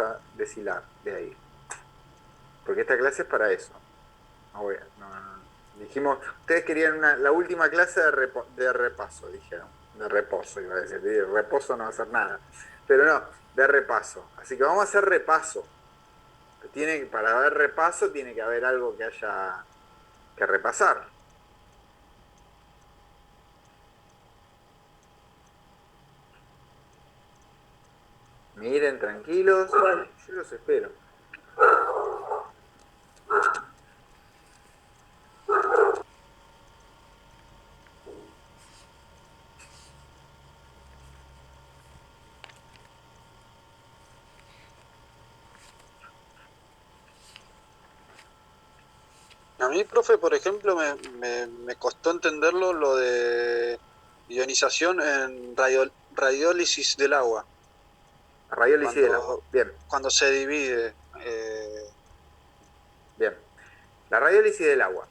a deshilar de ahí. Porque esta clase es para eso. Dijimos, ustedes querían la última clase de repaso, dijeron. De reposo, iba a decir. De reposo no va a hacer nada. Pero no, de repaso. Así que vamos a hacer repaso. Para haber repaso tiene que haber algo que haya que repasar. Miren, tranquilos. Yo los espero. A mí, profe, por ejemplo, me costó entenderlo lo de ionización en radiólisis del agua, Radiólisis del agua. cuando, Bien, cuando se divide. bien. La radiólisis del agua.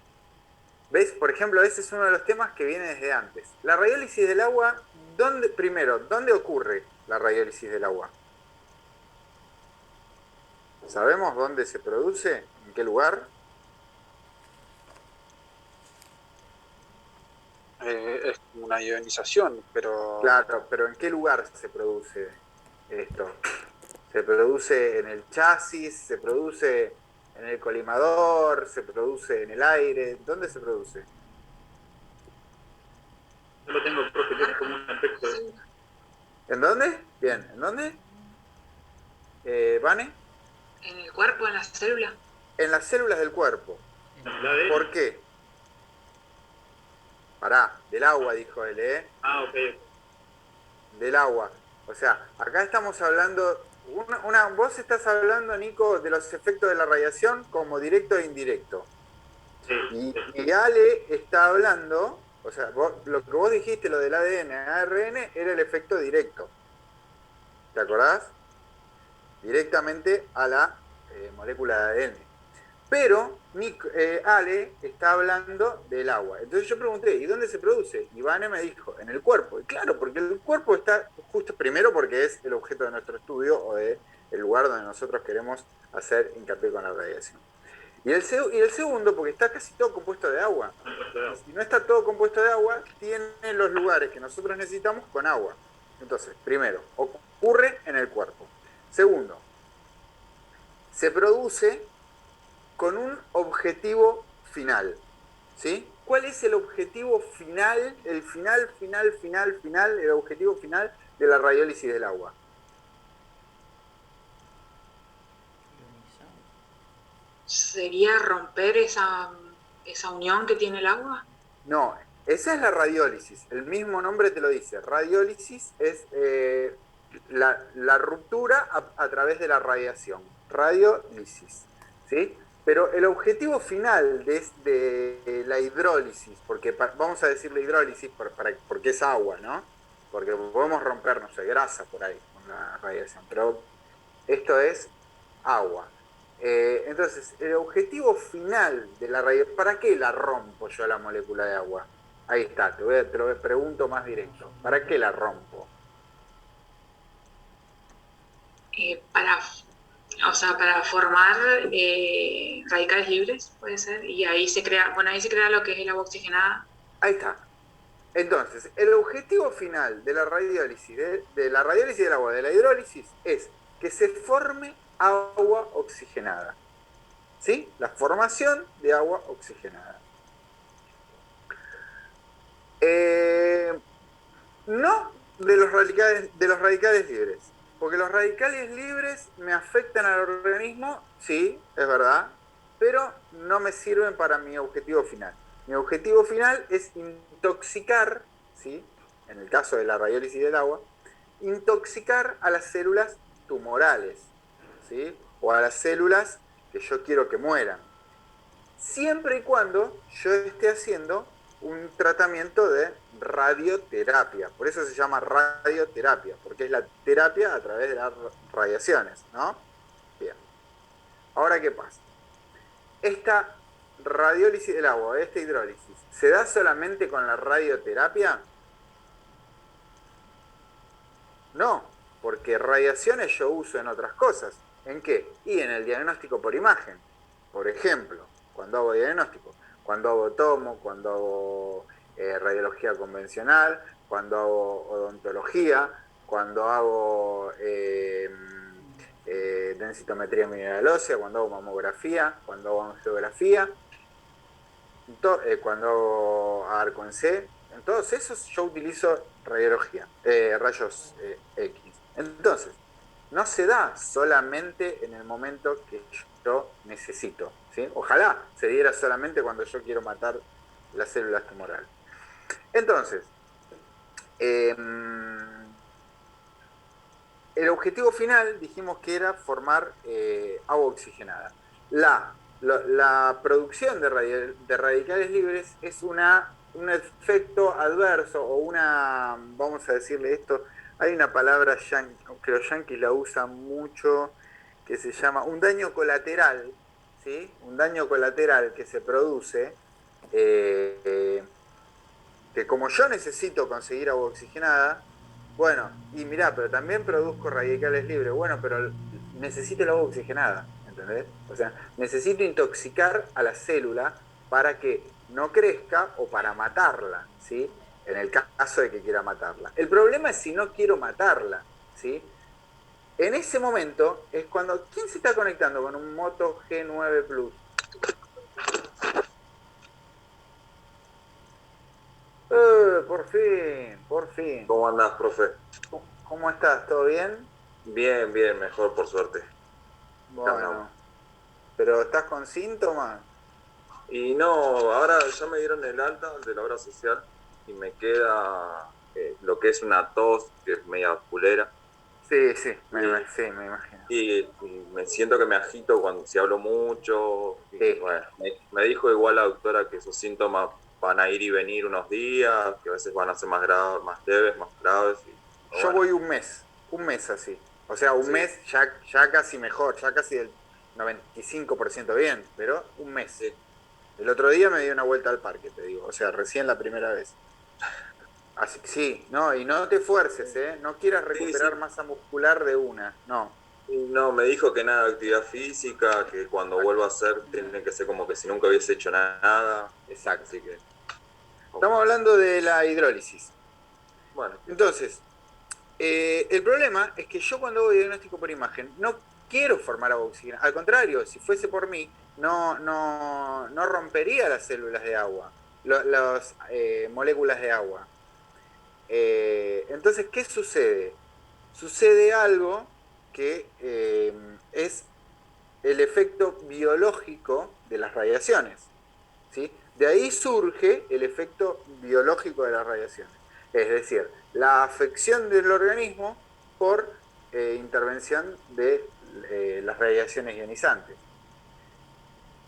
¿Ves? Por ejemplo, ese es uno de los temas que viene desde antes. La radiólisis del agua, primero, ¿dónde ocurre la radiólisis del agua? ¿Sabemos dónde se produce? ¿En qué lugar? Es una ionización, pero Claro, pero ¿en qué lugar se produce esto? ¿Se produce en el chasis? ¿Se produce en el colimador? ¿Se produce en el aire? ¿Dónde se produce? Yo lo tengo, profe, tiene como un efecto. ¿En dónde? Bien, ¿en dónde? ¿Vane? En el cuerpo, en la célula. En las células del cuerpo. ¿Por qué? Pará, del agua, dijo él, ¿eh? Ah, ok. Del agua. O sea, acá estamos hablando, vos estás hablando, Nico, de los efectos de la radiación como directo e indirecto. Sí. Y Ale está hablando, o sea, lo que vos dijiste, lo del ADN, ARN, era el efecto directo. ¿Te acordás? Directamente a la molécula de ADN. Pero Ale está hablando del agua. Entonces yo pregunté, ¿y dónde se produce? Y Vane me dijo, en el cuerpo. Y claro, porque el cuerpo está justo primero porque es el objeto de nuestro estudio o de el lugar donde nosotros queremos hacer hincapié con la radiación. Y el segundo, porque está casi todo compuesto de agua. Y si no está todo compuesto de agua, tiene los lugares que nosotros necesitamos con agua. Entonces, primero, ocurre en el cuerpo. Segundo, se produce con un objetivo final. ¿Sí? ¿Cuál es el objetivo final, el objetivo final de la radiólisis del agua? ¿Sería romper esa unión que tiene el agua? No, esa es la radiólisis. El mismo nombre te lo dice. Radiólisis es la ruptura a través de la radiación. Radiólisis. ¿Sí? Pero el objetivo final de la hidrólisis, porque vamos a decir la hidrólisis porque es agua, ¿no? Porque podemos romper, no sé, grasa por ahí con la radiación, pero esto es agua. Entonces, el objetivo final de la radiación, ¿para qué la rompo yo la molécula de agua? Ahí está, te lo pregunto más directo. ¿Para qué la rompo? Para, o sea, para formar radicales libres, puede ser, y ahí se crea, bueno, ahí se crea lo que es el agua oxigenada. Ahí está. Entonces, el objetivo final de la radiólisis, de la radiólisis del agua, de la hidrólisis, es que se forme agua oxigenada. ¿Sí? La formación de agua oxigenada. No de los radicales libres, porque los radicales libres me afectan al organismo, sí, es verdad, pero no me sirven para mi objetivo final. Mi objetivo final es intoxicar, ¿sí? En el caso de la radiólisis del agua, intoxicar a las células tumorales, ¿sí? O a las células que yo quiero que mueran, siempre y cuando yo esté haciendo un tratamiento de radioterapia. Por eso se llama radioterapia, porque es la terapia a través de las radiaciones, ¿no? Bien. Ahora, ¿qué pasa? Esta radiólisis del agua, esta hidrólisis, ¿se da solamente con la radioterapia? No, porque radiaciones yo uso en otras cosas. ¿En qué? Y en el diagnóstico por imagen. Por ejemplo, cuando hago diagnóstico, cuando hago tomo, cuando hago radiología convencional, cuando hago odontología, cuando hago densitometría mineral ósea, cuando hago mamografía, cuando hago angiografía, cuando hago arco en C, en todos esos yo utilizo radiología, rayos X. Entonces, no se da solamente en el momento que yo necesito, ¿sí? Ojalá se diera solamente cuando yo quiero matar las células tumorales. Entonces, el objetivo final dijimos que era formar agua oxigenada. La producción de radicales libres es un efecto adverso o una, vamos a decirle esto, hay una palabra que los yanquis la usan mucho, que se llama un daño colateral, ¿sí? Un daño colateral que se produce, que como yo necesito conseguir agua oxigenada, bueno, y mirá, pero también produzco radicales libres, bueno, pero necesito el agua oxigenada, ¿entendés? O sea, necesito intoxicar a la célula para que no crezca o para matarla, ¿sí? En el caso de que quiera matarla. El problema es si no quiero matarla, ¿sí? En ese momento es cuando, ¿quién se está conectando con un Moto G9 Plus? Por fin, por fin. ¿Cómo andás, profe? ¿Cómo estás? ¿Todo bien? Bien, bien, mejor por suerte. Bueno, pero ¿estás con síntomas? Y no, ahora ya me dieron el alta de la obra social y me queda lo que es una tos, que es media culera. Sí, me imagino. Y me siento que me agito cuando si hablo mucho. Sí. Bueno, me dijo igual la doctora que esos síntomas van a ir y venir unos días, que a veces van a ser más graves, más leves, más graves. Yo voy un mes así. O sea, un mes ya casi mejor, ya casi del 95% bien, pero un mes. Sí. El otro día me di una vuelta al parque, te digo, o sea, recién la primera vez. Así que sí, no, y no te fuerces, ¿eh? No quieras recuperar masa muscular de una, no. No, me dijo que nada de actividad física, que cuando vuelva a hacer tiene que ser como que si nunca hubiese hecho nada. Exacto. Así que... Estamos hablando de la hidrólisis. Bueno. Entonces, el problema es que yo cuando hago diagnóstico por imagen no quiero formar agua oxigenada. Al contrario, si fuese por mí, no rompería las células de agua, las moléculas de agua. Entonces, ¿qué sucede? Sucede algo que es el efecto biológico de las radiaciones, ¿sí? De ahí surge el efecto biológico de las radiaciones. Es decir, la afección del organismo por intervención de las radiaciones ionizantes.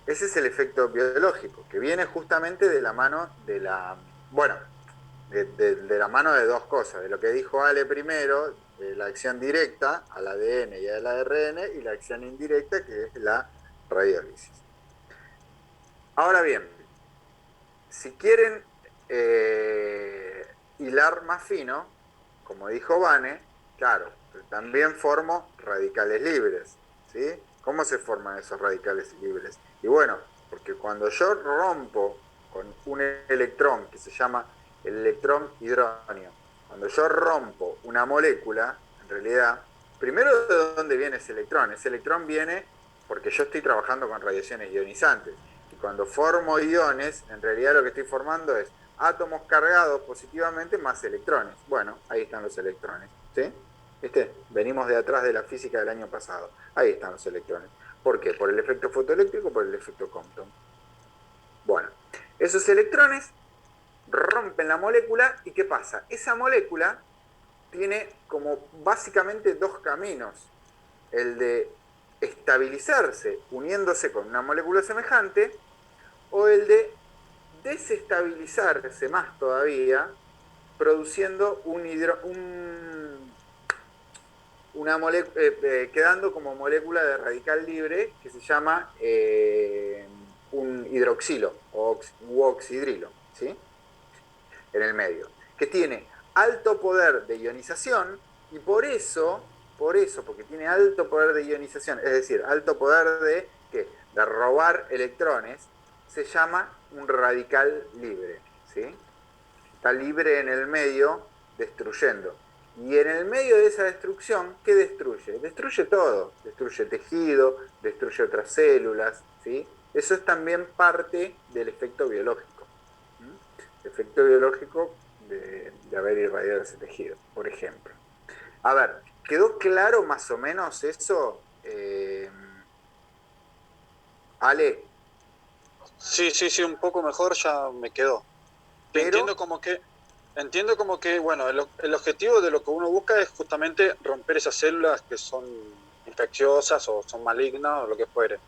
Ese es el efecto biológico, que viene justamente de la mano de la... Bueno, de la mano de dos cosas, de lo que dijo Ale primero, de la acción directa al ADN y al ARN, y la acción indirecta, que es la radiólisis. Ahora bien, si quieren hilar más fino, como dijo Vane, claro, también formo radicales libres, ¿sí? ¿Cómo se forman esos radicales libres? Y bueno, porque cuando yo rompo con un electrón que se llama el electrón hidróneo, cuando yo rompo una molécula, en realidad, primero, ¿de dónde viene ese electrón? Ese electrón viene porque yo estoy trabajando con radiaciones ionizantes. Y cuando formo iones, en realidad lo que estoy formando es átomos cargados positivamente más electrones. Bueno, ahí están los electrones, ¿sí? ¿Viste? Venimos de atrás de la física del año pasado. Ahí están los electrones. ¿Por qué? ¿Por el efecto fotoeléctrico o por el efecto Compton? Bueno, esos electrones rompen la molécula y ¿qué pasa? Esa molécula tiene como básicamente dos caminos. El de estabilizarse uniéndose con una molécula semejante o el de desestabilizarse más todavía produciendo una quedando como molécula de radical libre que se llama un hidroxilo u oxidrilo, ¿sí? En el medio, que tiene alto poder de ionización y por eso por eso, porque tiene alto poder de ionización, es decir, alto poder de, ¿qué? De robar electrones, se llama un radical libre, ¿sí? Está libre en el medio, destruyendo. Y en el medio de esa destrucción, ¿qué destruye? Destruye todo. Destruye tejido, destruye otras células, ¿sí? Eso es también parte del efecto biológico. El efecto biológico de haber irradiado ese tejido, por ejemplo. A ver, ¿quedó claro más o menos eso, Ale? Sí, un poco mejor ya me quedó. Pero Entiendo como que, bueno, el objetivo de lo que uno busca es justamente romper esas células que son infecciosas o son malignas o lo que fuere.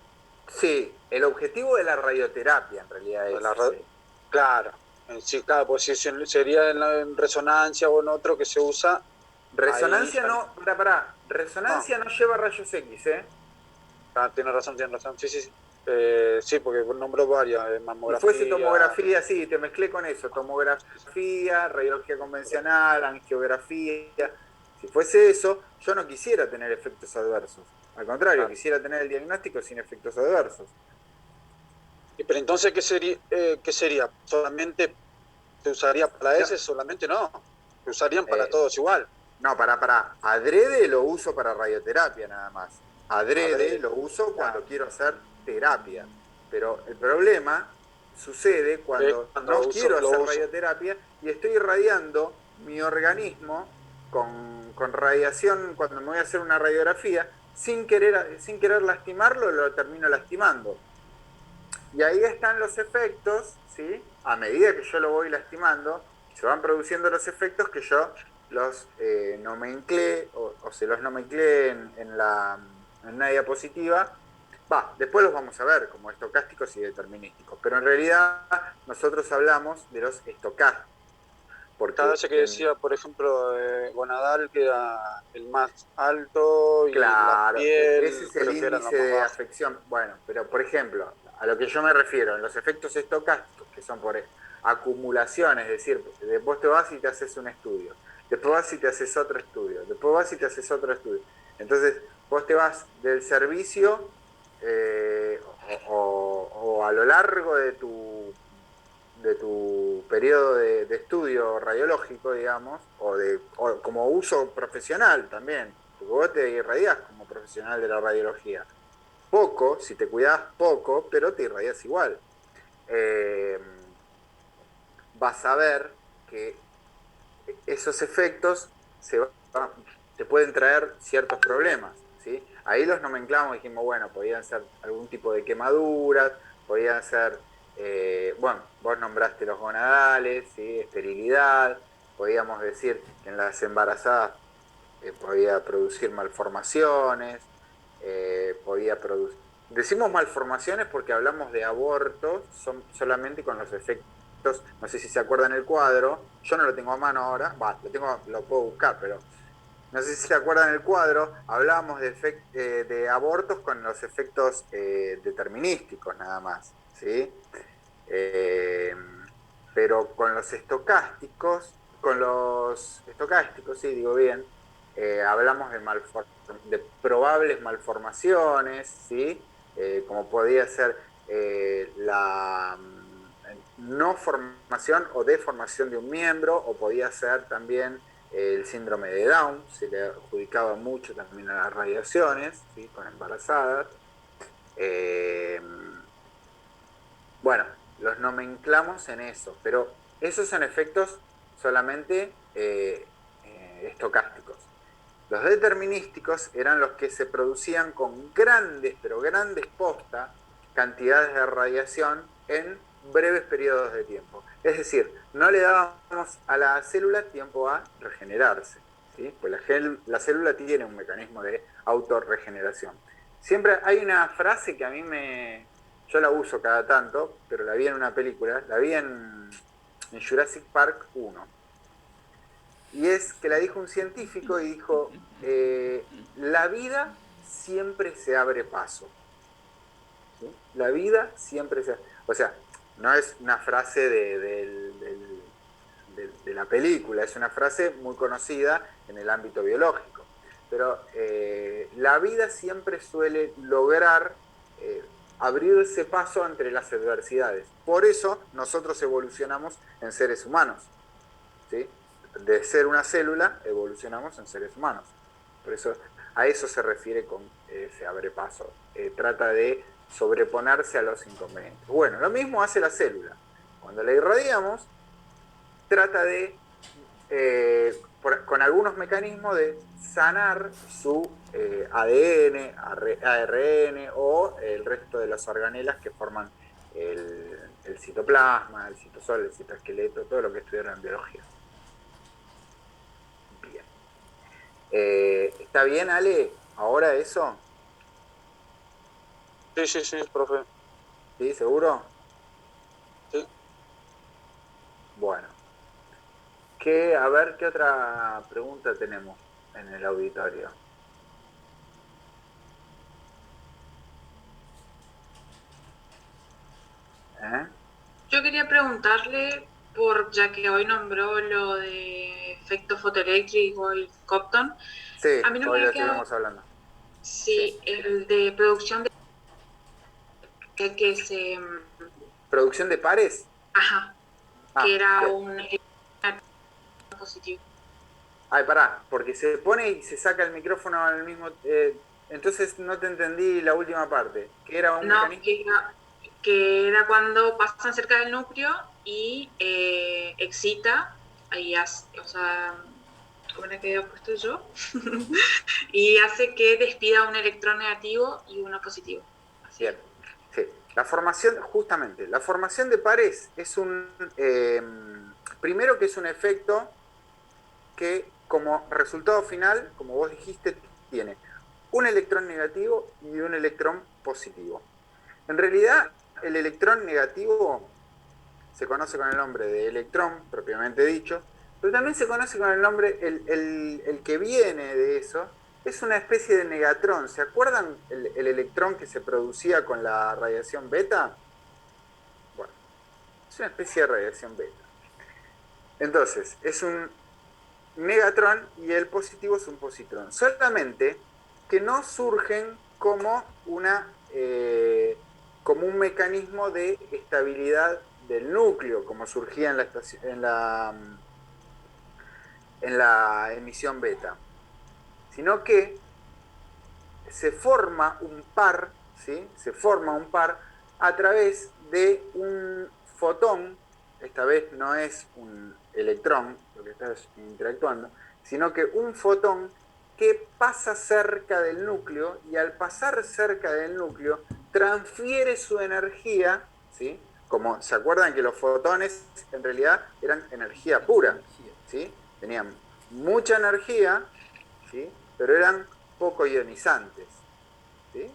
sí, el objetivo de la radioterapia en realidad De es la ra- ese. claro, sí, claro, pues si sería en resonancia o en otro que se usa, ahí Resonancia ya no, pará, no, resonancia no lleva rayos X, ¿eh? tiene razón, sí. Sí, porque nombró varias, Si fuese mamografía, tomografía, sí, te mezclé con eso, tomografía, radiología convencional, angiografía. Si fuese eso, yo no quisiera tener efectos adversos. Al contrario, claro. quisiera tener el diagnóstico sin efectos adversos. Pero entonces, qué sería? ¿Solamente se usaría para No, ese? Solamente no, se usarían para eh, todos igual. no, pará. Adrede lo uso para radioterapia nada más. Adrede Adrede, lo uso claro. cuando quiero hacer terapia. Pero el problema sucede cuando Cuando no quiero lo hacer uso. radioterapia y estoy irradiando mi organismo con radiación cuando me voy a hacer una radiografía, sin querer lastimarlo, lo termino lastimando. Y ahí están los efectos, ¿sí? A medida que yo lo voy lastimando, se van produciendo los efectos que yo los nomenclé o se los nomenclé en una diapositiva. Va, después los vamos a ver como estocásticos y determinísticos, pero en realidad nosotros hablamos de los estocásticos, Cada porque vez que decía, por ejemplo, Gonadal, que era el más alto y la claro, ese piel, es el creo que eran los índice más de bajos. afección. Bueno, pero por ejemplo, a lo que yo me refiero, en los efectos estocásticos, que son por acumulación, es decir, después te vas y te haces un estudio, después vas y te haces otro estudio, después vas y te haces otro estudio. Entonces, vos te vas del servicio o a lo largo de tu periodo de estudio radiológico, digamos, o como uso profesional también, porque vos te irradiás como profesional de la radiología. Poco, si te cuidás poco, pero te irradiás igual. Eh, Vas a ver que esos efectos te pueden traer ciertos problemas, ¿sí? Ahí los nomenclamos, dijimos, bueno, podían ser algún tipo de quemaduras, podían ser, bueno, vos nombraste los gonadales, ¿sí? Esterilidad, podíamos decir que en las embarazadas podía producir malformaciones, podía producir... Decimos malformaciones porque hablamos de abortos solamente con los efectos, no sé si se acuerdan el cuadro, yo no lo tengo a mano ahora, lo puedo buscar, pero no sé si se acuerdan el cuadro, hablábamos de abortos con los efectos determinísticos nada más, ¿sí? Eh, pero con los estocásticos, sí, digo bien, hablamos de probables malformaciones, ¿sí? Como podía ser la no formación o deformación de un miembro, o podía ser también el síndrome de Down, se le adjudicaba mucho también a las radiaciones, ¿sí? Con embarazadas. Eh, bueno, los nomenclamos en eso, pero esos son efectos solamente estocásticos. Los determinísticos eran los que se producían con grandes, pero grandes cantidades de radiación en breves periodos de tiempo. Es decir, no le dábamos a la célula tiempo a regenerarse, ¿sí? Pues la célula tiene un mecanismo de autorregeneración. Siempre hay una frase que yo la uso cada tanto, pero la vi en una película, la vi en Jurassic Park 1. Y es que la dijo un científico y dijo, la vida siempre se abre paso. ¿Sí? La vida siempre se... O sea, no es una frase de la película, es una frase muy conocida en el ámbito biológico. pero la vida siempre suele lograr abrirse paso entre las adversidades. Por eso nosotros evolucionamos en seres humanos, ¿sí? De ser una célula, evolucionamos en seres humanos. Por eso, a eso se refiere con se abre paso. Trata de sobreponerse a los inconvenientes. Bueno, lo mismo hace la célula. Cuando la irradiamos, trata de, con algunos mecanismos, de sanar su ADN, ARN o el resto de las organelas que forman el citoplasma, el citosol, el citoesqueleto, todo lo que estudiaron en biología. Bien. ¿Está bien, Ale? ¿Ahora eso? Sí, profe. ¿Sí? ¿Seguro? Sí. Bueno. A ver, ¿qué otra pregunta tenemos en el auditorio? Yo quería preguntarle, ya que hoy nombró lo de efecto fotoeléctrico y Compton, Sí, a mí no hoy me lo había quedado, estuvimos hablando. sí, el de producción de que se, ¿Producción de pares? ajá, Ah, que era ¿qué? un positivo. Ay, pará, porque se pone y se saca el micrófono al mismo... entonces no te entendí la última parte. ¿Qué era un No, mecanismo? que era cuando pasan cerca del núcleo y excita, ahí hace, o sea, ¿cómo era que había puesto yo? Y hace que despida un electrón negativo y uno positivo. Así. Bien, sí. La formación, justamente, la formación de pares es un... primero que es un efecto que como resultado final, como vos dijiste, tiene un electrón negativo y un electrón positivo. En realidad, el electrón negativo se conoce con el nombre de electrón, propiamente dicho, pero también se conoce con el nombre, el que viene de eso, es una especie de negatrón. ¿Se acuerdan el electrón que se producía con la radiación beta? Bueno, es una especie de radiación beta. Entonces, es un negatrón y el positivo es un positrón. Solamente que no surgen como un mecanismo de estabilidad del núcleo, como surgía en la emisión beta, sino que se forma un par, ¿sí? Se forma un par a través de un fotón, esta vez no es un electrón lo que está interactuando, sino que un fotón que pasa cerca del núcleo y al pasar cerca del núcleo transfiere su energía, ¿sí? Como se acuerdan que los fotones en realidad eran energía pura, ¿sí? Tenían mucha energía, ¿sí? Pero eran poco ionizantes, ¿sí?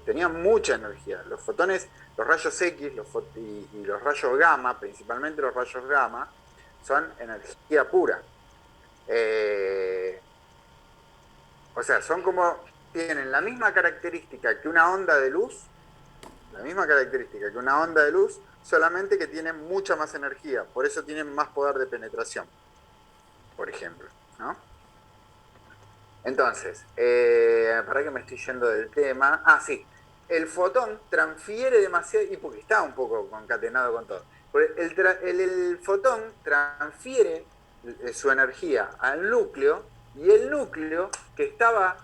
Tenían mucha energía. Los fotones, los rayos X y los rayos gamma, principalmente los rayos gamma, son energía pura. Eh, o sea, tienen la misma característica que una onda de luz, la misma característica que una onda de luz, solamente que tienen mucha más energía, por eso tienen más poder de penetración, por ejemplo, ¿no? Entonces, para que me estoy yendo del tema. Ah, sí. El fotón transfiere demasiado, y porque está un poco concatenado con todo. El fotón transfiere su energía al núcleo, y el núcleo, que estaba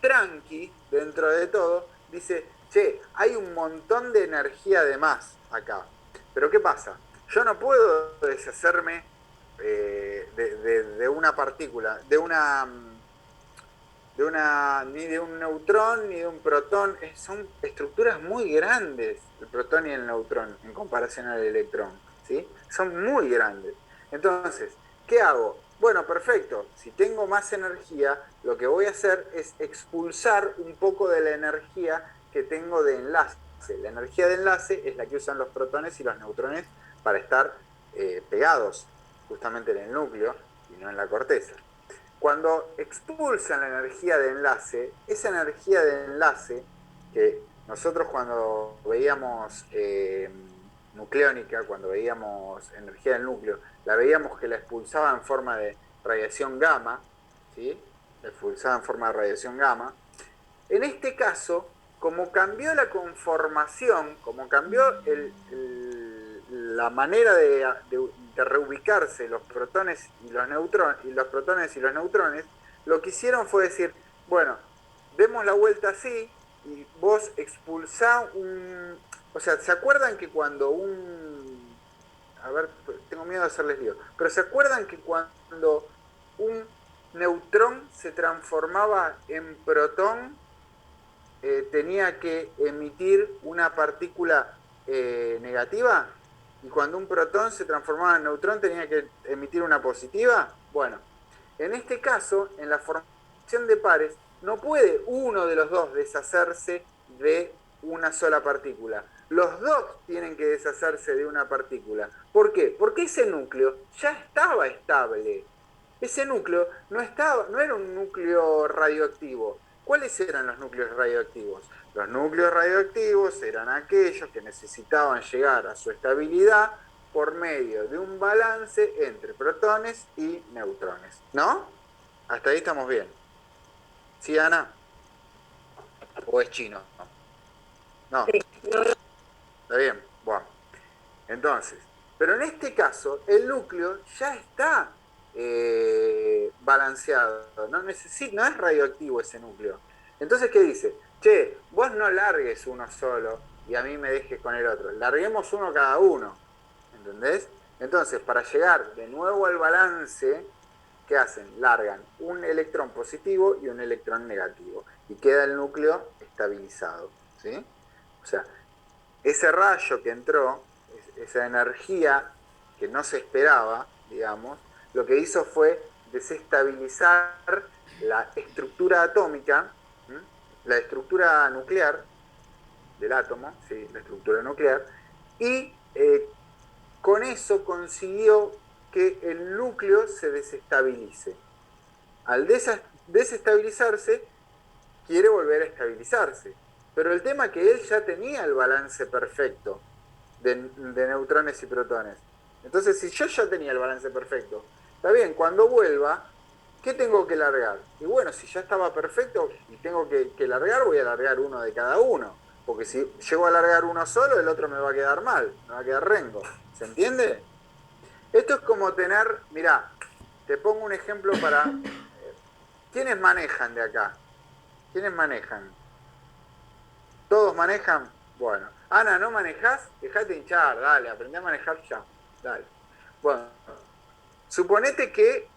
tranqui dentro de todo, dice, che, hay un montón de energía de más acá. Pero ¿qué pasa? Yo no puedo deshacerme de una partícula, ni de un neutrón ni de un protón. Son estructuras muy grandes, el protón y el neutrón, en comparación al electrón, ¿sí? Son muy grandes. Entonces, ¿qué hago? Bueno, perfecto. Si tengo más energía, lo que voy a hacer es expulsar un poco de la energía que tengo de enlace. La energía de enlace es la que usan los protones y los neutrones para estar pegados justamente en el núcleo y no en la corteza. Cuando expulsan la energía de enlace, esa energía de enlace que nosotros cuando veíamos nucleónica, cuando veíamos energía del núcleo, la veíamos que la expulsaba en forma de radiación gamma, ¿sí? expulsada en forma de radiación gamma. En este caso, como cambió la conformación, como cambió la manera de reubicarse los protones y los neutrones, lo que hicieron fue decir, bueno, demos la vuelta así y vos expulsás un... O sea, ¿se acuerdan que cuando a ver, tengo miedo de hacerles lío, pero ¿se acuerdan que cuando un neutrón se transformaba en protón, tenía que emitir una partícula negativa? Y cuando un protón se transformaba en neutrón, tenía que emitir una positiva. Bueno, en este caso, en la formación de pares, no puede uno de los dos deshacerse de una sola partícula. Los dos tienen que deshacerse de una partícula. ¿Por qué? Porque ese núcleo ya estaba estable. Ese núcleo no era un núcleo radioactivo. ¿Cuáles eran los núcleos radioactivos? Los núcleos radioactivos eran aquellos que necesitaban llegar a su estabilidad por medio de un balance entre protones y neutrones. ¿No? Hasta ahí estamos bien. ¿Sí, Ana? ¿O es chino? No. ¿Está bien? Bueno. Entonces, pero en este caso, el núcleo ya está balanceado. No es radioactivo ese núcleo. Entonces, ¿qué dice? Che, vos no largues uno solo y a mí me dejes con el otro. Larguemos uno cada uno. ¿Entendés? Entonces, para llegar de nuevo al balance, ¿qué hacen? Largan un electrón positivo y un electrón negativo. Y queda el núcleo estabilizado. ¿Sí? O sea, ese rayo que entró, esa energía que no se esperaba, digamos, lo que hizo fue desestabilizar la estructura atómica, la estructura nuclear del átomo, ¿sí? La estructura nuclear, y con eso consiguió que el núcleo se desestabilice. Al desestabilizarse, quiere volver a estabilizarse. Pero el tema es que él ya tenía el balance perfecto de neutrones y protones. Entonces, si yo ya tenía el balance perfecto, está bien, cuando vuelva, ¿qué tengo que largar? Y bueno, si ya estaba perfecto y tengo que largar, voy a largar uno de cada uno. Porque si llego a largar uno solo, el otro me va a quedar mal, me va a quedar rengo. ¿Se entiende? Esto es como tener, mirá, te pongo un ejemplo para... ¿Quiénes manejan de acá? ¿Quiénes manejan? ¿Todos manejan? Bueno. Ana, ¿no manejás? Dejate hinchar, dale, aprendí a manejar ya. Dale. Bueno, suponete que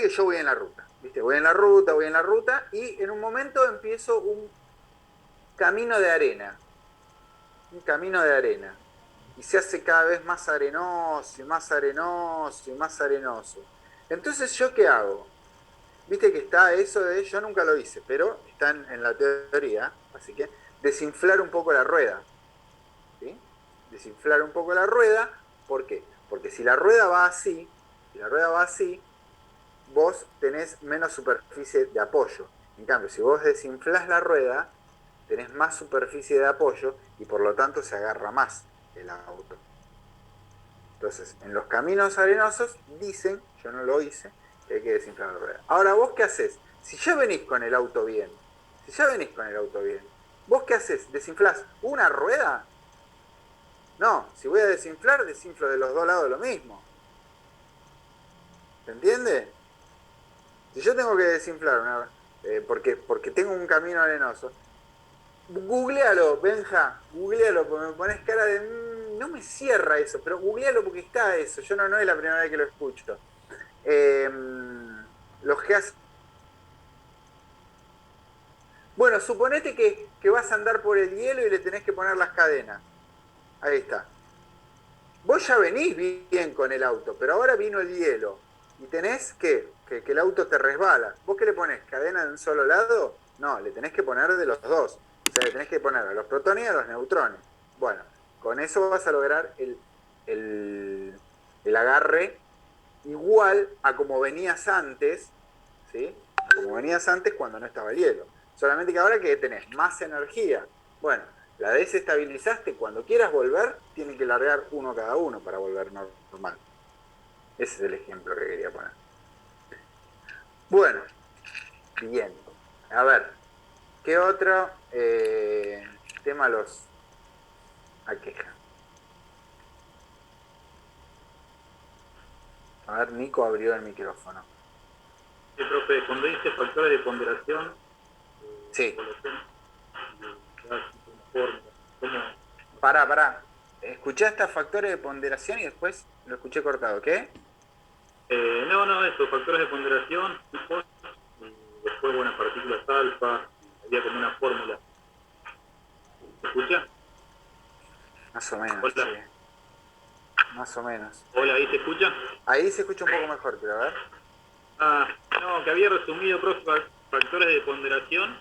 yo voy en la ruta, ¿viste? Voy en la ruta y en un momento empiezo un camino de arena. Un camino de arena. Y se hace cada vez más arenoso y más arenoso y más arenoso. Entonces, ¿yo qué hago? Viste que está eso de, yo nunca lo hice, pero está en la teoría, así que desinflar un poco la rueda. ¿Sí? Desinflar un poco la rueda, ¿por qué? Porque si la rueda va así, vos tenés menos superficie de apoyo. En cambio, si vos desinflás la rueda, tenés más superficie de apoyo y por lo tanto se agarra más el auto. Entonces, en los caminos arenosos dicen, yo no lo hice, que hay que desinflar la rueda. Ahora, ¿vos qué haces? Si ya venís con el auto bien, ¿vos qué haces? ¿Desinflás una rueda? No, si voy a desinflar, desinflo de los dos lados lo mismo. ¿Se entiende? Si yo tengo que desinflar porque tengo un camino arenoso, googlealo, Benja, googlealo, porque me pones cara de... no me cierra eso, pero googlealo porque está eso, yo no es la primera vez que lo escucho. Los que hacen... Bueno, suponete que vas a andar por el hielo y le tenés que poner las cadenas. Ahí está. Vos ya venís bien con el auto, pero ahora vino el hielo. Y tenés que el auto te resbala. ¿Vos qué le ponés? ¿Cadena de un solo lado? No, le tenés que poner de los dos. O sea, le tenés que poner a los protones y a los neutrones. Bueno, con eso vas a lograr el agarre igual a como venías antes, ¿sí? A como venías antes cuando no estaba el hielo. Solamente que ahora que tenés más energía. Bueno, la desestabilizaste, cuando quieras volver, tienen que largar uno cada uno para volver normal. Ese es el ejemplo que quería poner. Bueno, bien. A ver, ¿qué otro tema los aqueja? A ver, Nico abrió el micrófono. Sí, profe, cuando dice factores de ponderación, Sí. población, una fórmula, ¿cómo? Pará. Escuché hasta factores de ponderación y después lo escuché cortado. ¿Qué? No, eso, factores de ponderación, tipos, y después, bueno, partículas alfa, había como una fórmula. ¿Se escucha? Más o menos, Hola, sí. Más o menos. hola, ¿ahí se escucha? Ahí se escucha un poco mejor, pero a ver. No, que había resumido, profe, factores de ponderación,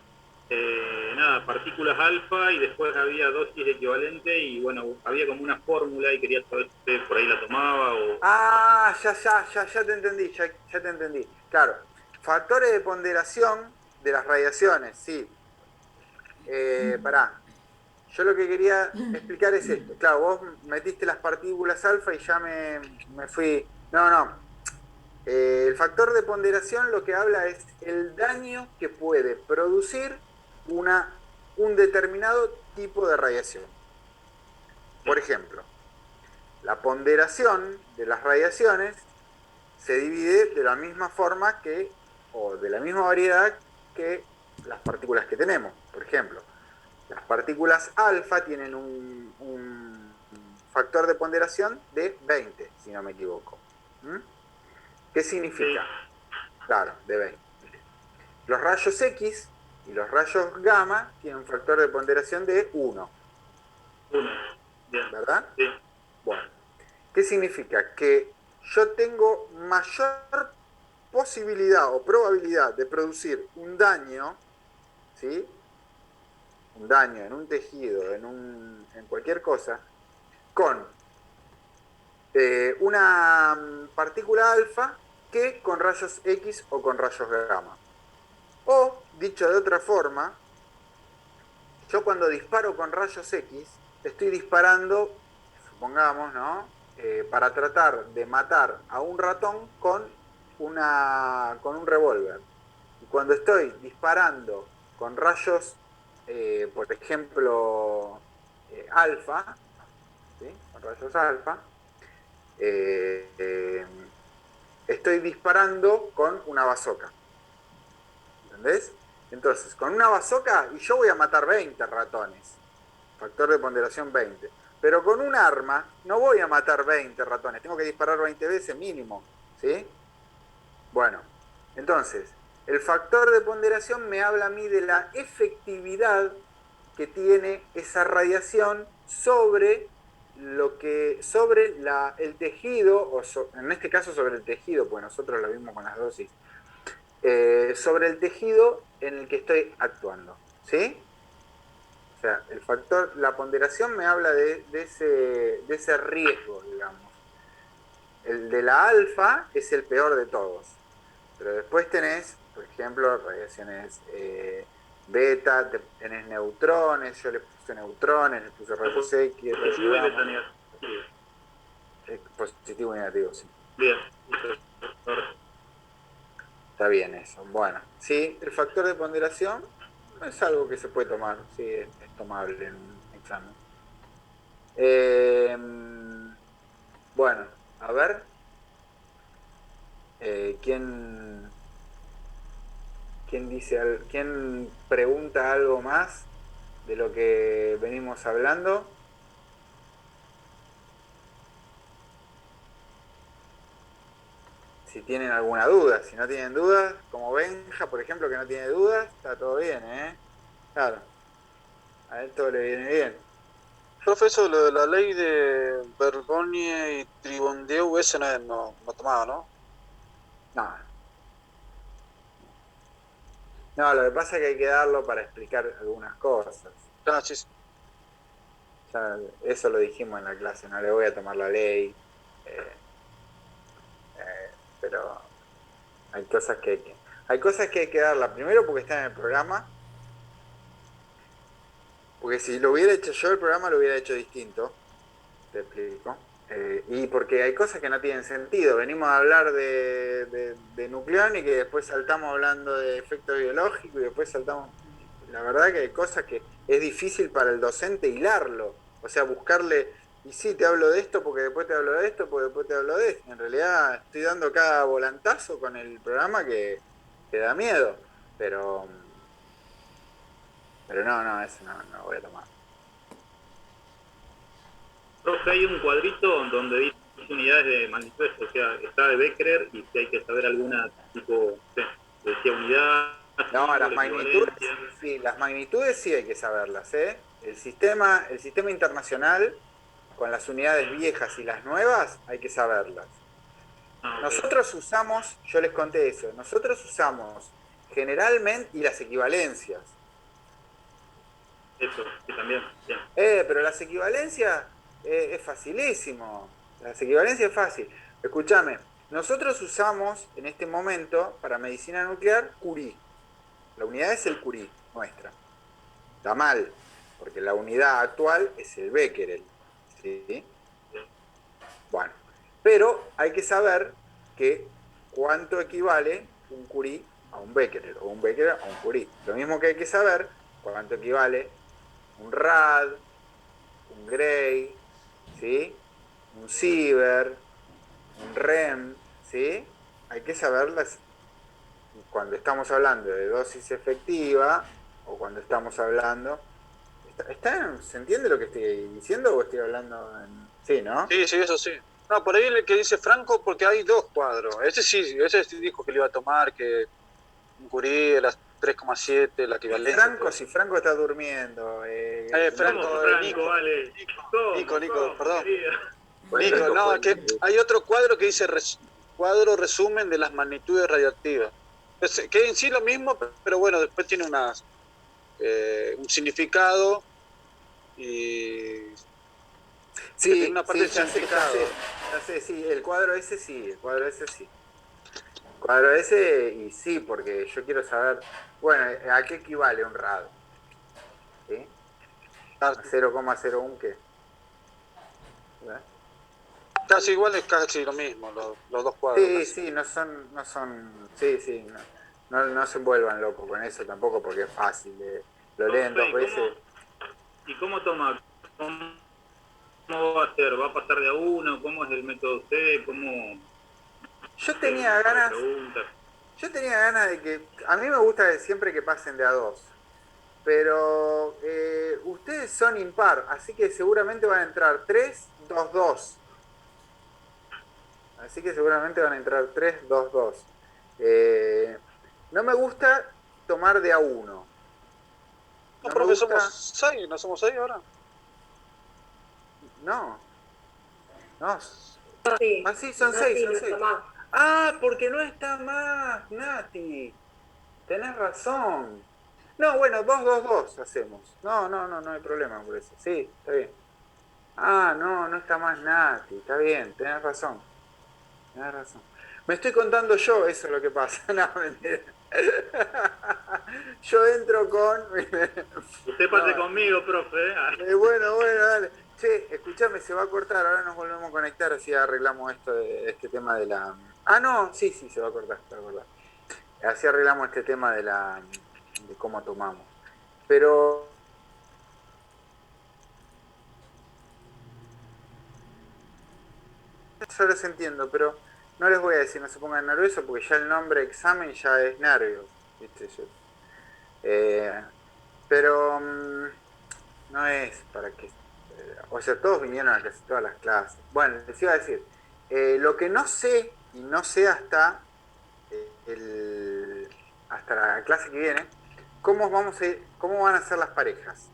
nada, partículas alfa y después había dosis equivalente y bueno, había como una fórmula y quería saber si usted por ahí la tomaba o... Ah, ya te entendí, ya te entendí. Claro, factores de ponderación de las radiaciones, sí. Pará, yo lo que quería explicar es esto. Claro, vos metiste las partículas alfa y ya me fui. No. El factor de ponderación lo que habla es el daño que puede producir un determinado tipo de radiación. Por ejemplo, la ponderación de las radiaciones se divide de la misma forma o de la misma variedad que las partículas que tenemos. Por ejemplo, las partículas alfa tienen un factor de ponderación de 20, si no me equivoco. ¿Mm? ¿Qué significa? Claro, de 20. Los rayos X y los rayos gamma tienen un factor de ponderación de 1, Uno, bien, ¿verdad? sí, Bueno, ¿qué significa? Que yo tengo mayor posibilidad o probabilidad de producir un daño, ¿sí? Un daño en un tejido, en cualquier cosa, con una partícula alfa que con rayos X o con rayos gamma. O, dicho de otra forma, yo cuando disparo con rayos X, estoy disparando, supongamos, ¿no? Para tratar de matar a un ratón con un revólver. Y cuando estoy disparando con rayos, por ejemplo, alfa, ¿sí? Con rayos alfa, eh, eh, estoy disparando con una bazooka. ¿Entendés? Entonces, con una bazooka, y yo voy a matar 20 ratones. Factor de ponderación 20. Pero con un arma no voy a matar 20 ratones. Tengo que disparar 20 veces mínimo. ¿Sí? Bueno, entonces, el factor de ponderación me habla a mí de la efectividad que tiene esa radiación sobre el tejido, en este caso sobre el tejido, pues nosotros lo vimos con las dosis, sobre el tejido en el que estoy actuando. ¿Sí? O sea, la ponderación me habla de ese riesgo, digamos. El de la alfa es el peor de todos. Pero después tenés, por ejemplo, radiaciones beta, tenés neutrones, yo les puse neutrones, les puse rayos X, rayos positivo y beta gamma, negativo. positivo y negativo, sí. Bien, Está bien eso. Bueno, sí, el factor de ponderación no es algo que se puede tomar, sí, es tomable en un examen. Eh, bueno, a ver, ¿quién quién pregunta algo más de lo que venimos hablando? Si tienen alguna duda, si no tienen dudas, como Benja, por ejemplo, que no tiene dudas, está todo bien, ¿eh? Claro, a él todo le viene bien. Profe, eso lo de la ley de Bergogne y Tribondieu, ese no tomaba, ¿no? No, no, lo que pasa es que hay que darlo para explicar algunas cosas. Ah, sí, sí. Ya, eso lo dijimos en la clase, no le voy a tomar la ley, eh, pero hay cosas que darla. Primero porque está en el programa, porque si lo hubiera hecho yo el programa lo hubiera hecho distinto, te explico. Y porque hay cosas que no tienen sentido. Venimos a hablar de nucleón y que después saltamos hablando de efectos biológicos y después saltamos... La verdad que hay cosas que es difícil para el docente hilarlo. O sea, buscarle, y sí, te hablo de esto porque después te hablo de esto, porque después te hablo de esto. En realidad estoy dando cada volantazo con el programa que da miedo. Pero no, eso no voy a tomar. Profe, hay un cuadrito donde dice unidades de magnitudes, o sea, está de Becquerel y si hay que saber alguna tipo, no sé, decía unidad, No, símbolo, las magnitudes, equivalencia. sí, las magnitudes sí hay que saberlas, ¿eh? El sistema internacional, con las unidades viejas y las nuevas, hay que saberlas. Ah, ok. Nosotros usamos, yo les conté eso, nosotros usamos generalmente, y las equivalencias. Eso, sí, también. Bien. Pero las equivalencias es facilísimo. Las equivalencias es fácil. Escúchame, nosotros usamos en este momento para medicina nuclear Curie. La unidad es el Curie nuestra. Está mal, porque la unidad actual es el Becquerel. ¿Sí? Bueno, pero hay que saber que cuánto equivale un Curie a un Becquerel o un Becquerel a un Curie. Lo mismo que hay que saber cuánto equivale un Rad, un Gray, ¿sí? Un Siever, un REM, ¿sí? Hay que saberlas cuando estamos hablando de dosis efectiva o cuando estamos hablando... ¿Se entiende lo que estoy diciendo o estoy hablando en... Sí, ¿no? Sí, sí, eso sí. No, por ahí el que dice Franco, porque hay dos cuadros. Ese sí dijo que le iba a tomar, que un Curie, las 3,7, la equivalencia. Franco, si Franco está durmiendo. Franco, ¿Cómo Franco, Nico. vale? Nico, perdón. Querida? Nico, no, que hay otro cuadro que dice cuadro resumen de las magnitudes radioactivas. Que en sí lo mismo, pero bueno, después tiene un significado y que tiene Sí, una parte sí, de significado. ya sé, sí, el cuadro ese sí, el cuadro ese sí. El cuadro ese y sí, porque yo quiero saber, bueno, ¿a qué equivale un rad? ¿Sí? ¿A 0,01 qué? ¿Eh? Casi igual es casi lo mismo, los dos cuadros. Sí, Casi. sí, sí, sí, no se vuelvan locos con eso tampoco porque es fácil, lo leen Profe, dos veces. ¿y cómo toma? ¿Cómo va a ser? ¿Va a pasar de a uno? ¿Cómo es el método C? ¿Cómo Yo un tenía par de ganas, preguntas? yo tenía ganas de que, a mí me gusta siempre que pasen de a dos, pero ustedes son impar, así que seguramente van a entrar 3, 2, 2. Así que seguramente van a entrar 3, 2, 2. No me gusta tomar de a uno. No, No me profe, somos gusta, 6, ¿no somos 6 ahora? no, no. Sí, Ah, sí, son 6, Nati son no 6. está más. Ah, porque no está más, Nati. Tenés razón. No, bueno, 2, 2, 2 hacemos. No hay problema por eso. Sí, está bien. Ah, no está más Nati. Está bien, tenés razón. Tenés razón. Me estoy contando yo, eso es lo que pasa. No, mentira. Yo entro con... Usted pase No, conmigo, profe. bueno, dale. Che, escúchame, se va a cortar, ahora nos volvemos a conectar, así arreglamos este tema de la... Ah, no, sí, se va a cortar, se va a cortar. Así arreglamos este tema de cómo tomamos. Pero yo los entiendo, pero no les voy a decir, no se pongan nerviosos, porque ya el nombre examen ya es nervios, ¿viste? Eh, pero no es para que... o sea, todos vinieron a casi todas las clases. Bueno, les iba a decir, lo que no sé, y no sé hasta la clase que viene, cómo van a ser las parejas.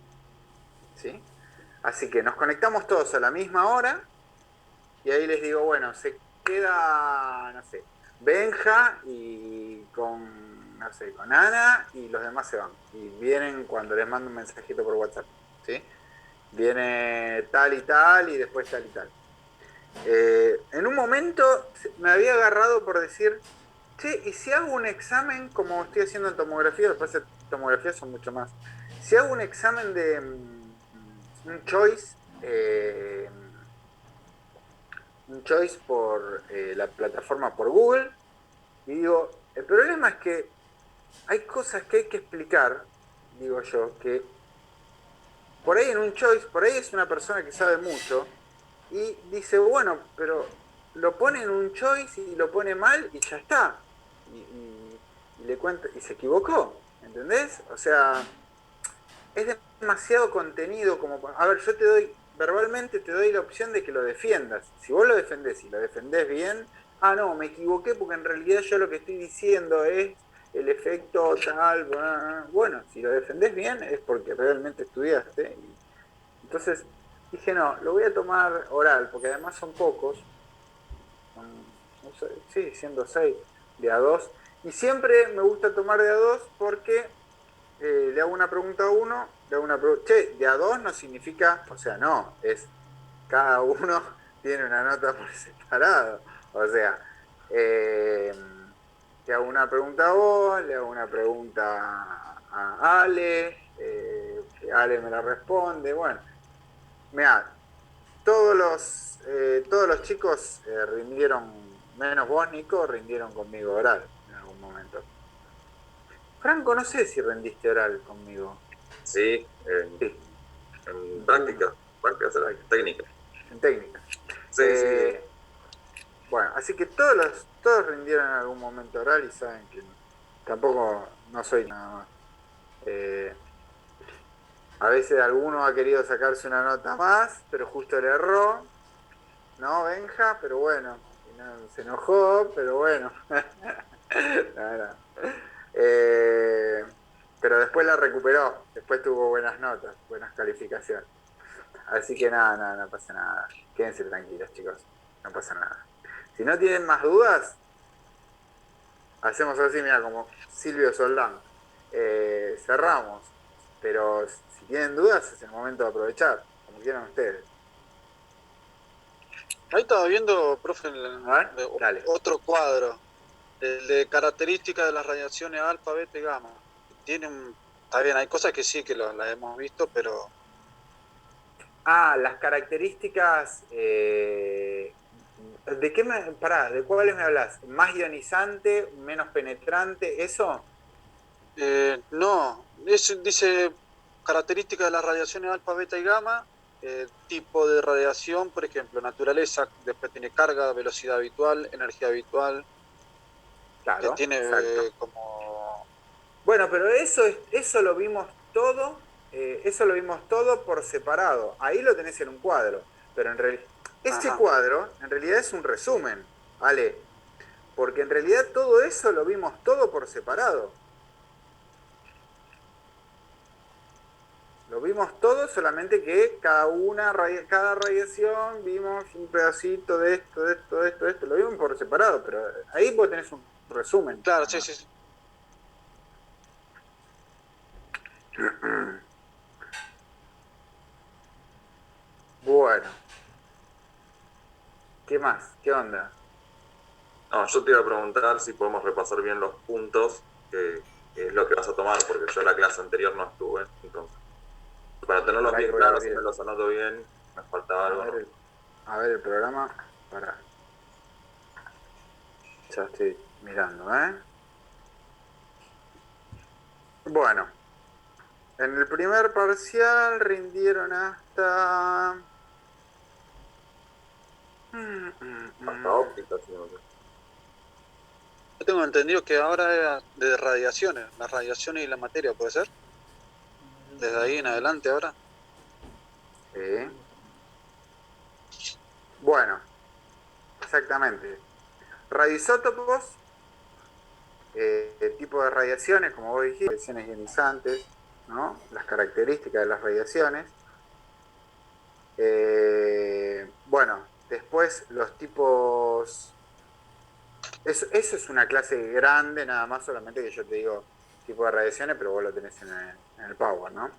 ¿Sí? Así que nos conectamos todos a la misma hora y ahí les digo, bueno, se queda, no sé, Benja y no sé, con Ana y los demás se van. Y vienen cuando les mando un mensajito por WhatsApp. ¿Sí? Viene tal y después tal y tal. En un momento me había agarrado por decir, che, ¿y si hago un examen como estoy haciendo en tomografía? Después de tomografía son mucho más. Si hago un examen de un choice, un choice por la plataforma por Google y digo, el problema es que hay cosas que hay que explicar, digo yo, que por ahí en un choice, por ahí es una persona que sabe mucho y dice, bueno, pero lo pone en un choice y lo pone mal y ya está. Y le cuenta, y se equivocó, ¿entendés? O sea, es demasiado contenido como... A ver, yo te doy, verbalmente te doy la opción de que lo defiendas. Si vos lo defendés y lo defendés bien, ah, no, me equivoqué porque en realidad yo lo que estoy diciendo es el efecto tal, bueno, si lo defendés bien es porque realmente estudiaste. Entonces dije, no, lo voy a tomar oral, porque además son pocos, no sé, sí, siendo 6, de a dos. Y siempre me gusta tomar de a dos porque le hago una pregunta a uno, le hago una pregunta, che, de a dos no significa, o sea, no, es cada uno tiene una nota por separado. O sea, eh, te hago una pregunta a vos, le hago una pregunta a Ale, que Ale me la responde. Bueno, mira, todos los chicos rindieron, menos vos, Nico, rindieron conmigo oral en algún momento. Franco, no sé si rendiste oral conmigo. Sí, Sí, en uno, prácticas era técnica. en técnica. Sí, sí, Bueno, así que todos rindieron en algún momento oral y saben que tampoco no soy nada más. Eh, a veces alguno ha querido sacarse una nota más, pero justo le erró, ¿no, Benja? Pero bueno, y no, se enojó, pero bueno. No, no. Eh, pero después la recuperó, después tuvo buenas notas, buenas calificaciones. Así que nada, nada, no pasa nada. Quédense tranquilos, chicos, no pasa nada. Si no tienen más dudas, hacemos así, mira, como Silvio Soldán. Cerramos, pero si tienen dudas es el momento de aprovechar, como quieran ustedes. Ahí estaba viendo, profe, A ver, dale. otro cuadro, el de características de las radiaciones alfa, beta y gamma. Tiene un, está bien, hay cosas que sí que las hemos visto, pero Ah, las características. ¿De qué me. Pará, ¿de cuáles me hablas? ¿Más ionizante, menos penetrante? ¿Eso? no, dice características de las radiaciones alfa, beta y gamma, tipo de radiación, por ejemplo, naturaleza, después tiene carga, velocidad habitual, energía habitual, Claro, tiene exacto. como... Bueno, pero eso lo vimos todo, eso lo vimos todo por separado. Ahí lo tenés en un cuadro. Pero en realidad, ese Ajá. cuadro en realidad es un resumen, ¿vale? Porque en realidad todo eso lo vimos todo por separado. Lo vimos todo, solamente que cada radiación vimos un pedacito de esto, de esto, de esto, de esto. Lo vimos por separado, pero ahí vos tenés un resumen, Claro, nada sí, más. sí, sí. Bueno, ¿qué más? ¿Qué onda? no, yo te iba a preguntar si podemos repasar bien los puntos, que es lo que vas a tomar, porque yo la clase anterior no estuve, entonces, para tenerlos Para que bien voy a claros, si abrir me los anoto bien, me faltaba a algo, ver ¿no? a ver el programa. Para, ya estoy mirando, ¿eh? Bueno, en el primer parcial rindieron hasta... Hasta óptica, si no me equivoco. Yo tengo entendido que ahora era de radiaciones, las radiaciones y la materia, ¿puede ser? Desde ahí en adelante ahora. Sí. Bueno, exactamente. Radioisótopos, tipo de radiaciones, como vos dijiste, radiaciones ionizantes, ¿no? Las características de las radiaciones. Bueno, después los tipos. Eso es una clase grande, nada más, solamente que yo te digo tipo de radiaciones, pero vos lo tenés en el Power, ¿no?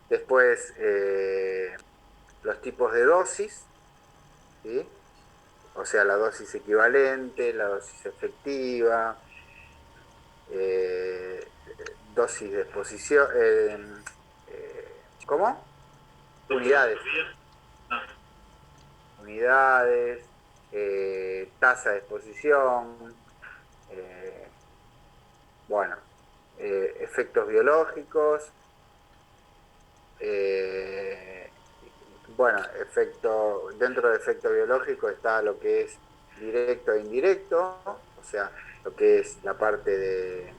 Después, los tipos de dosis, ¿sí? O sea, la dosis equivalente, la dosis efectiva, eh, dosis de exposición. ¿Cómo? Unidades. Espectroscopía. Ah, Unidades. tasa de exposición, bueno, efectos biológicos, bueno, dentro de efecto biológico está lo que es directo e indirecto, o sea, lo que es la parte de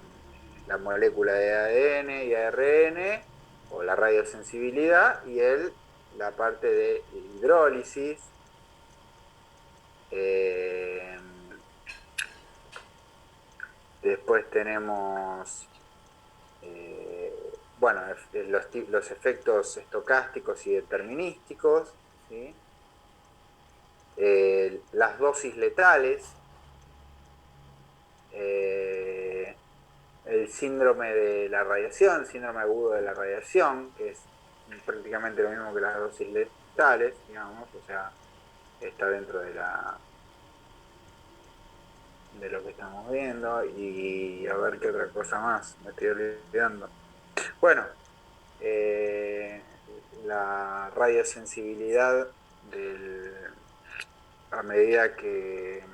la molécula de ADN y ARN, o la radiosensibilidad, y la parte de hidrólisis. Después tenemos bueno, los efectos estocásticos y determinísticos, ¿sí? Las dosis letales, el síndrome de la radiación, síndrome agudo de la radiación, que es prácticamente lo mismo que las dosis letales, digamos, o sea, está dentro de lo que estamos viendo. Y a ver qué otra cosa más me estoy olvidando. Bueno, la radiosensibilidad a medida que,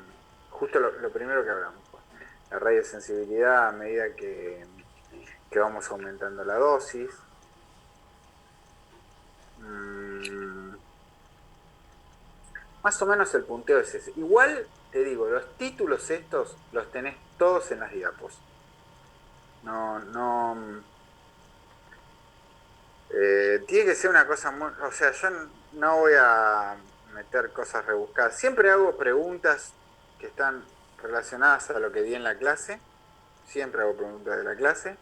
justo lo primero que hablamos, pues, la radiosensibilidad a medida que vamos aumentando la dosis. Más o menos el punteo es ese. Igual, te digo, los títulos estos los tenés todos en las diapos. Tiene que ser una cosa muy... O sea, yo no voy a meter cosas rebuscadas. Siempre hago preguntas que están relacionadas a lo que di en la clase. Siempre hago preguntas de la clase.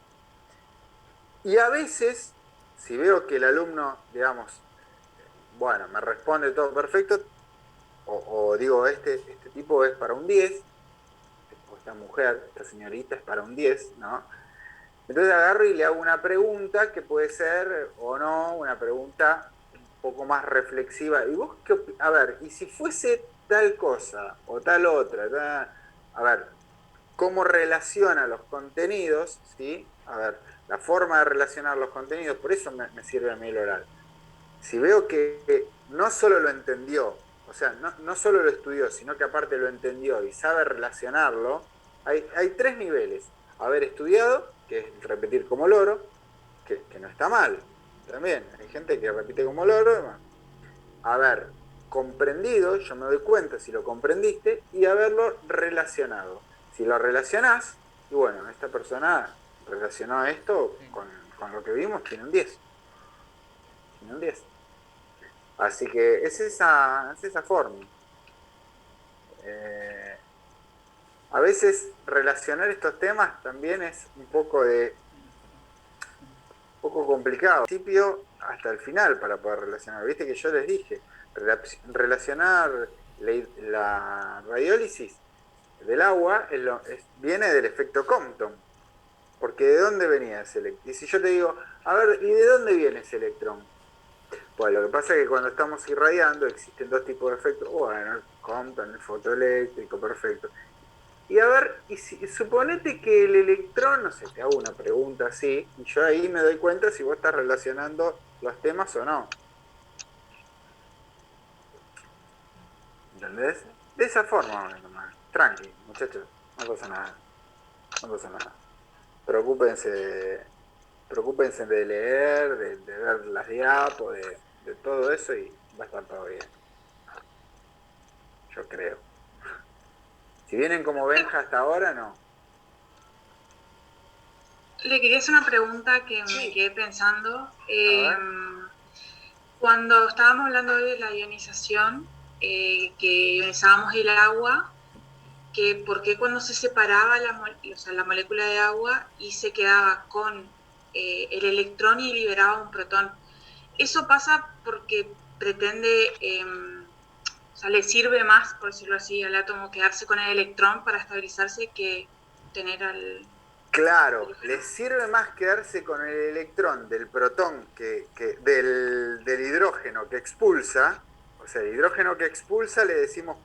Y a veces, si veo que el alumno, digamos, bueno, me responde todo perfecto, o digo, este tipo es para un 10, o esta mujer, esta señorita es para un 10, ¿no? Entonces agarro y le hago una pregunta que puede ser o no, una pregunta un poco más reflexiva. ¿Y vos qué a ver, y si fuese tal cosa o tal otra? A ver, ¿cómo relaciona los contenidos? ¿Sí? A ver, la forma de relacionar los contenidos, por eso me sirve a mí el oral. Si veo que no solo lo entendió, o sea, no solo lo estudió, sino que aparte lo entendió y sabe relacionarlo, hay 3 niveles. Haber estudiado, que es repetir como loro, que no está mal. También hay gente que repite como loro. Bueno. Haber comprendido, yo me doy cuenta si lo comprendiste, y haberlo relacionado. Si lo relacionás, y bueno, esta persona relacionó esto con lo que vimos, tiene un 10. Tiene un 10. Así que es esa forma. A veces relacionar estos temas también es un poco complicado. Al principio hasta el final para poder relacionar. Viste que yo les dije, relacionar la radiólisis del agua viene del efecto Compton. Porque ¿de dónde venía ese electrón? Y si yo te digo, a ver, ¿y de dónde viene ese electrón? Pues lo que pasa es que cuando estamos irradiando existen 2 tipos de efectos. Bueno, el Compton, el fotoeléctrico, perfecto. Y a ver, y suponete que el electrón, no sé, te hago una pregunta así, y yo ahí me doy cuenta si vos estás relacionando los temas o no. ¿Entendés? De esa forma, tranqui, muchachos, no pasa nada. No pasa nada. Preocúpense de leer, de ver las diapos, de todo eso, y va a estar todo bien. Yo creo. Si vienen como Benja hasta ahora, no. Le quería hacer una pregunta que me quedé pensando. Cuando estábamos hablando hoy de la ionización, que ionizábamos el agua, que por qué cuando se separaba la molécula de agua y se quedaba con el electrón y liberaba un protón. Eso pasa porque pretende, o sea, le sirve más, por decirlo así, al átomo quedarse con el electrón para estabilizarse que tener al... Claro, le sirve más quedarse con el electrón del protón del hidrógeno que expulsa. O sea, el hidrógeno que expulsa le decimos,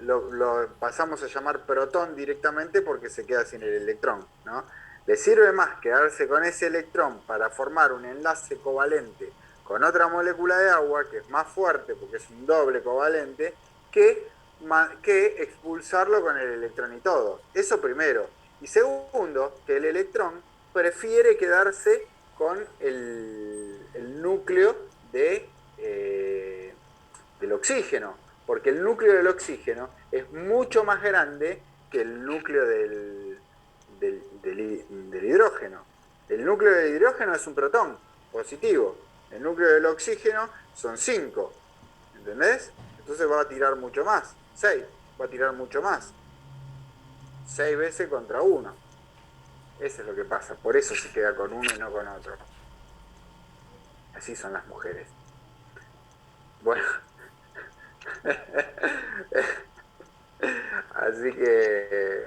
lo pasamos a llamar protón directamente porque se queda sin el electrón, ¿no? Le sirve más quedarse con ese electrón para formar un enlace covalente con otra molécula de agua que es más fuerte porque es un doble covalente, que que expulsarlo con el electrón y todo. Eso primero. Y segundo, que el electrón prefiere quedarse con el núcleo del oxígeno, porque el núcleo del oxígeno es mucho más grande que el núcleo del hidrógeno. El núcleo del hidrógeno es un protón positivo, el núcleo del oxígeno son 5, ¿entendés? Entonces va a tirar mucho más, 6, va a tirar mucho más, 6 veces contra 1. Eso es lo que pasa, por eso se queda con uno y no con otro. Así son las mujeres. Bueno. Así que,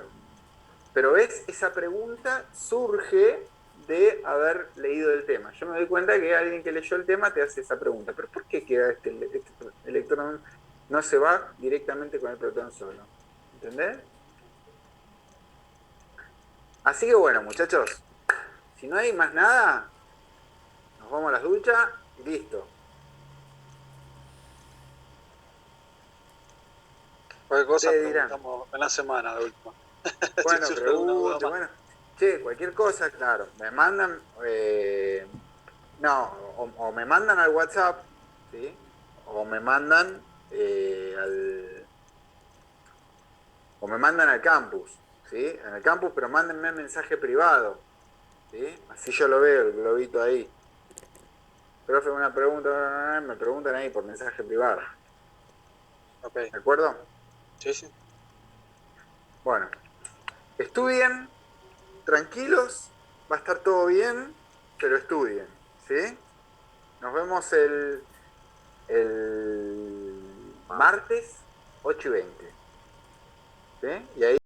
pero ves, esa pregunta surge de haber leído el tema. Yo me doy cuenta que alguien que leyó el tema te hace esa pregunta, pero ¿por qué queda este electrón no se va directamente con el protón solo? ¿Entendés? Así que bueno, muchachos, si no hay más nada, nos vamos a las duchas y listo. Cualquier cosa Ustedes dirán. preguntamos en la semana de última. Bueno, Si surge alguna duda pregunte, más. bueno. Che, cualquier cosa, claro. Me mandan, no, o me mandan al WhatsApp, ¿sí? O me mandan o me mandan al campus, ¿sí? En el campus, pero mándenme mensaje privado, ¿sí? Así yo lo veo, el globito ahí. Profe, una pregunta, me preguntan ahí por mensaje privado. Ok, ¿De acuerdo? sí, sí. Bueno, estudien, tranquilos, va a estar todo bien, pero estudien, ¿sí? Nos vemos el martes 8:20, ¿sí? Y ahí